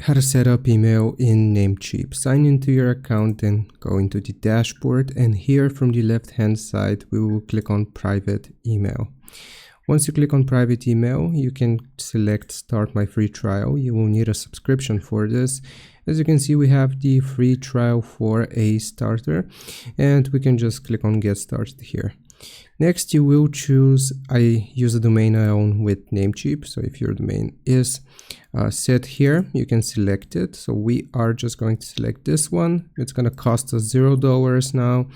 How to set up email in Namecheap. Sign into your account, then go into the dashboard, and here from the left hand side we will click on private email. Once you click on private email, you can select start my free trial. You will need a subscription for this. As you can see, we have the free trial for a starter, and we can just click on get started here. Next, you will choose, I use a domain I own with Namecheap. So if your domain is set here, you can select it. So we are just going to select this one. It's going to cost us $0 now.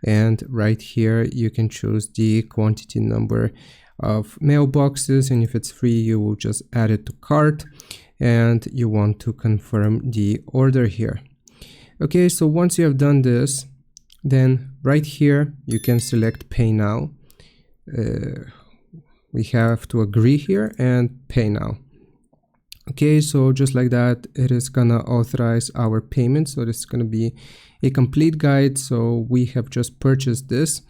And right here, you can choose the quantity number of mailboxes. And if it's free, you will just add it to cart. And you want to confirm the order here. Okay, so once you have done this, then right here you can select pay now. We have to agree here and pay now. Okay, so just like that, it is gonna authorize our payment. So this is gonna be a complete guide. So we have just purchased this,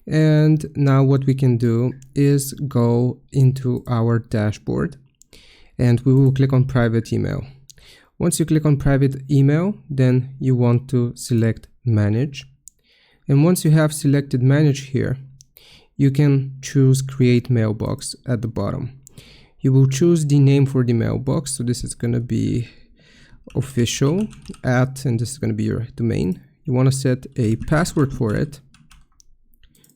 and now what we can do is go into our dashboard and we will click on private email. Once you click on private email, then you want to select manage. And once you have selected manage here, you can choose create mailbox at the bottom. You will choose the name for the mailbox. So this is going to be official at, and this is going to be your domain. You want to set a password for it.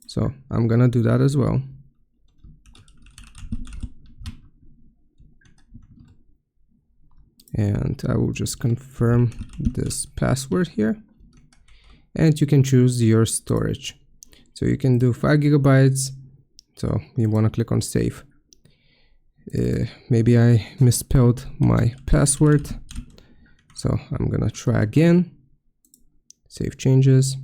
So I'm going to do that as well. And I will just confirm this password here. And you can choose your storage. So you can do 5 GB. So you want to click on save. Maybe I misspelled my password. So I'm gonna try again. Save changes.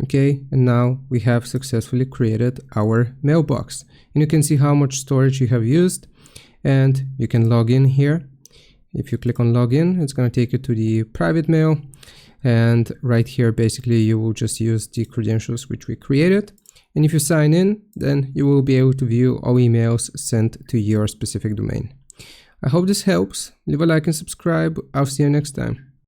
Okay, and now we have successfully created our mailbox. And you can see how much storage you have used. And you can log in here. If you click on login, it's gonna take you to the private mail. And right here, basically, you will just use the credentials which we created. And if you sign in, then you will be able to view all emails sent to your specific domain. I hope this helps. Leave a like and subscribe. I'll see you next time.